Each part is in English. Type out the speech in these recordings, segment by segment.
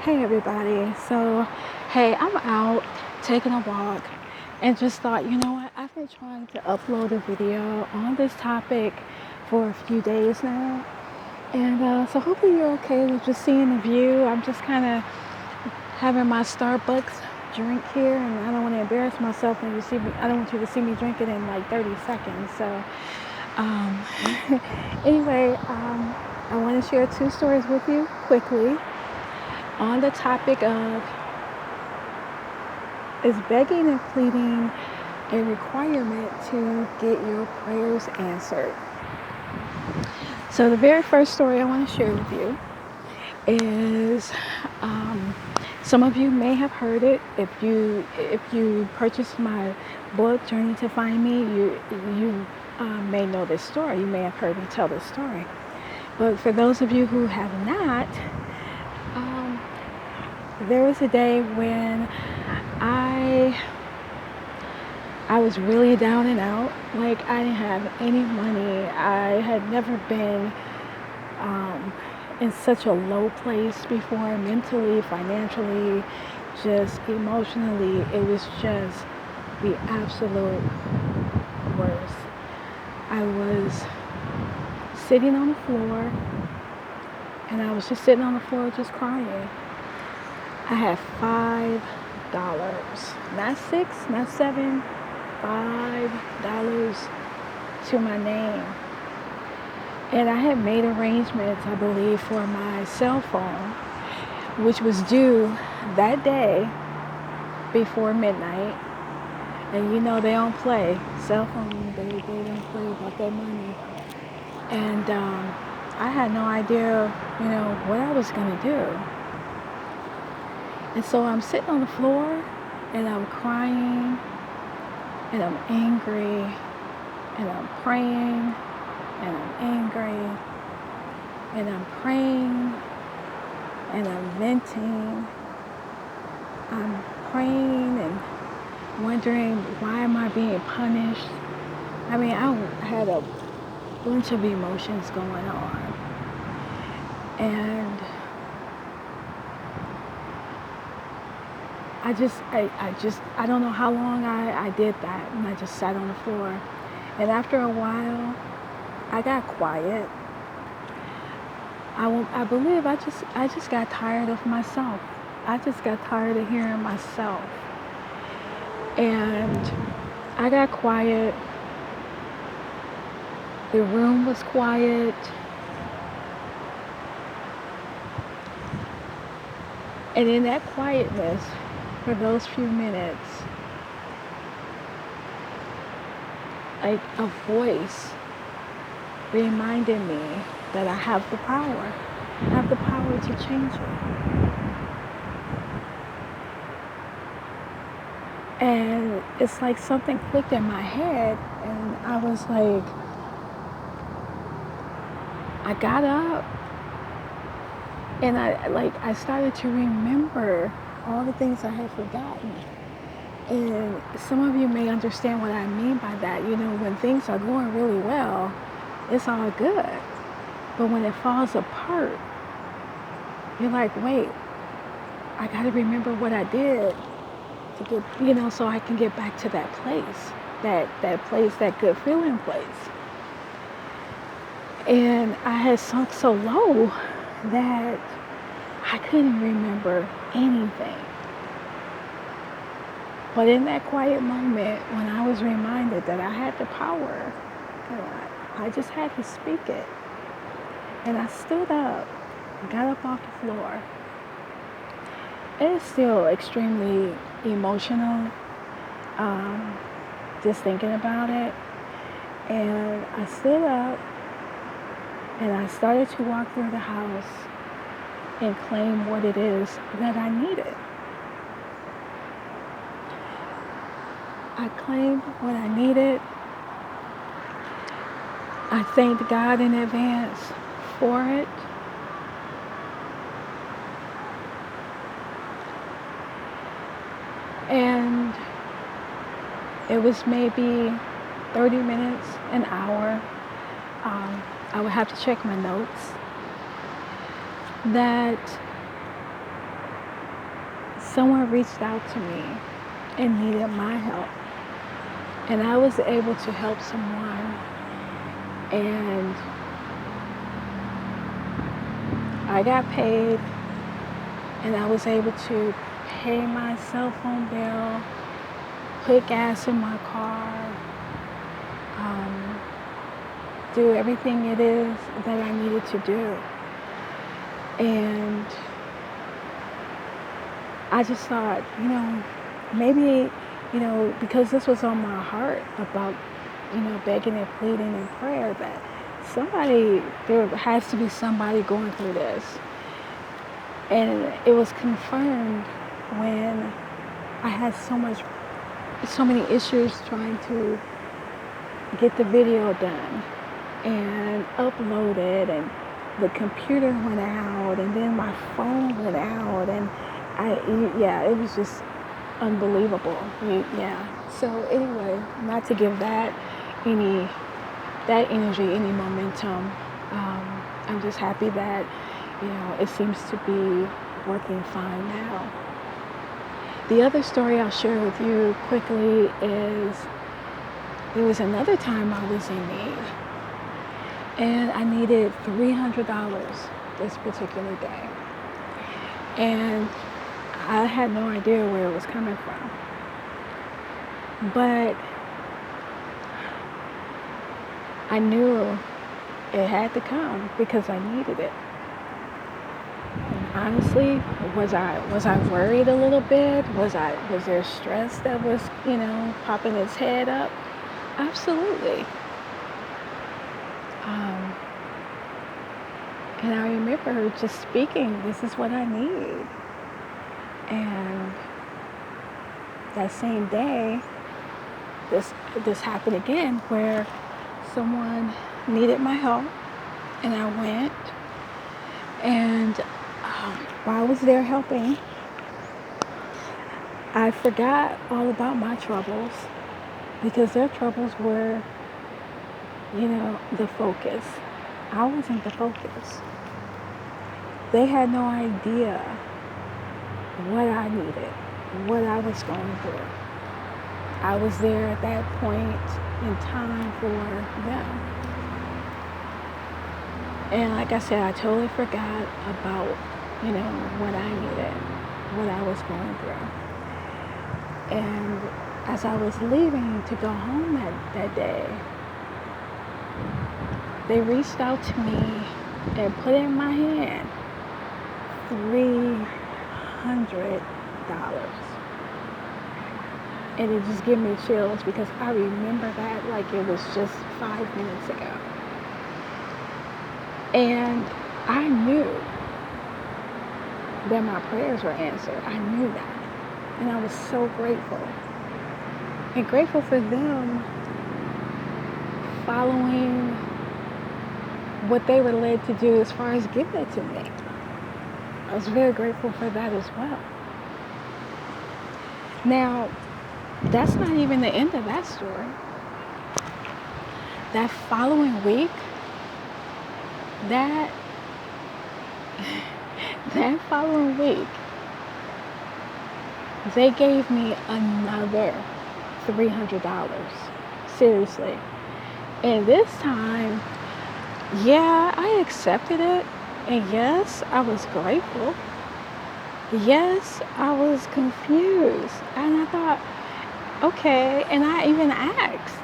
Hey everybody. Hey, I'm out taking a walk and just thought, you know what? I've been trying to upload a video on this topic for a few days now. And so hopefully you're okay with just seeing the view. I'm just kind of having my Starbucks drink here, and I don't want to embarrass myself when you see me. I don't want you to see me drink it in like 30 seconds. Um, anyway, I want to share two stories with you quickly on the topic of, is begging and pleading a requirement to get your prayers answered? So the very first story I want to share with you is, some of you may have heard it. If you purchased my book Journey to Find Me, you may know this story. You may have heard me tell this story. But for those of you who have not, there was a day when I was really down and out. Like, I didn't have any money. I had never been in such a low place before, mentally, financially, just emotionally. It was just the absolute worst. I was sitting on the floor, and I was just sitting on the floor just crying. I had $5, not $6, not $7, $5 to my name. And I had made arrangements, I believe, for my cell phone, which was due that day before midnight. And you know they don't play. Cell phone, they don't play about that money. And I had no idea, what I was going to do. And so I'm sitting on the floor, and I'm crying, and I'm angry, and I'm praying, and I'm angry, and I'm praying, and I'm venting. I'm praying and wondering, why am I being punished? I mean, I had a bunch of emotions going on. And I don't know how long I did that, and I just sat on the floor. And after a while, I got quiet. I believe I just got tired of myself. I just got tired of hearing myself. And I got quiet. The room was quiet. And in that quietness, for those few minutes, like a voice reminded me that I have the power. I have the power to change it. And it's like something clicked in my head, and I was like, I got up, and I started to remember all the things I had forgotten. And some of you may understand what I mean by that. When things are going really well, it's all good. But when it falls apart, you're like, wait, I got to remember what I did to get, so I can get back to that place, that place, that good feeling place. And I had sunk so low that I couldn't remember anything. But in that quiet moment, when I was reminded that I had the power, I just had to speak it. And I stood up, got up off the floor. It's still extremely emotional, just thinking about it. And I stood up, and I started to walk through the house and claim what it is that I needed. I claimed what I needed. I thanked God in advance for it. And it was maybe 30 minutes, an hour. I would have to check my notes. That someone reached out to me and needed my help. And I was able to help someone, and I got paid, and I was able to pay my cell phone bill, put gas in my car, do everything it is that I needed to do. And I just thought, maybe, because this was on my heart about, begging and pleading in prayer, that there has to be somebody going through this. And it was confirmed when I had so many issues trying to get the video done and upload it, and the computer went out, and then my phone went out, and it was just unbelievable. So anyway, not to give that energy any momentum. I'm just happy that it seems to be working fine now. The other story I'll share with you quickly is there was another time I was in need, and I needed $300 this particular day. And I had no idea where it was coming from. But I knew it had to come because I needed it. And honestly, was I worried a little bit? Was there stress that was, popping its head up? Absolutely. And I remember just speaking, this is what I need. And that same day, this happened again, where someone needed my help, and I went. And while I was there helping, I forgot all about my troubles, because their troubles were, the focus. I wasn't the focus. They had no idea what I needed, what I was going through. I was there at that point in time for them. And like I said, I totally forgot about, what I needed, what I was going through. And as I was leaving to go home that day, they reached out to me and put in my hand $300. And it just gave me chills, because I remember that like it was just 5 minutes ago. And I knew that my prayers were answered. I knew that. And I was so grateful. And grateful for them following what they were led to do as far as giving it to me. I was very grateful for that as well. Now, that's not even the end of that story. That following week, that following week, they gave me another $300. Seriously. And this time, I accepted it. And yes, I was grateful. Yes, I was confused. And I thought, okay. And I even asked.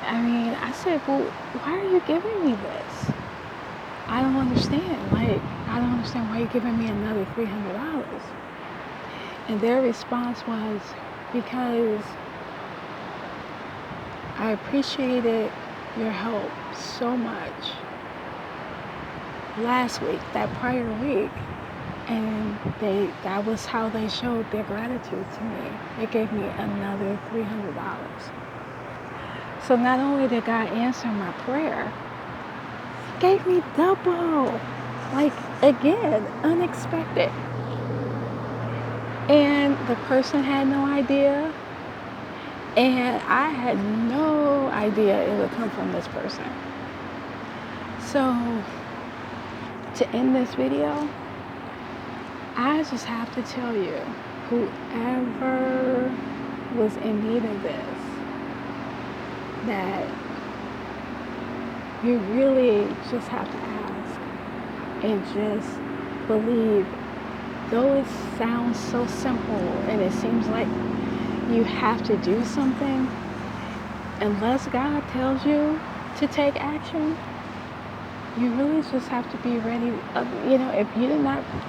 I said, well, why are you giving me this? I don't understand. I don't understand why you're giving me another $300. And their response was, because I appreciated your help so much last week, that prior week, and that was how they showed their gratitude to me. They gave me another $300. So not only did God answer my prayer, He gave me double. Again, unexpected. And the person had no idea, and I had no idea it would come from this person. So, to end this video, I just have to tell you whoever was in need of this, that you really just have to ask and just believe. Though it sounds so simple and it seems like you have to do something, unless God tells you to take action, you really just have to be ready.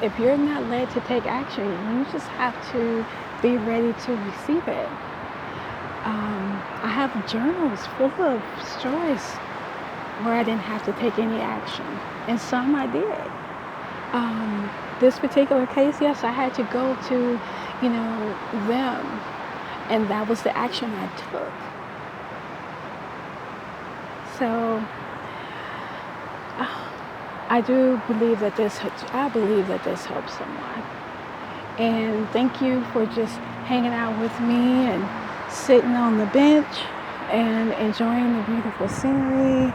If you're not led to take action, you just have to be ready to receive it. I have journals full of stories where I didn't have to take any action, and some I did. This particular case, yes, I had to go to, them, and that was the action I took. So I believe that this helps someone. And thank you for just hanging out with me and sitting on the bench and enjoying the beautiful scenery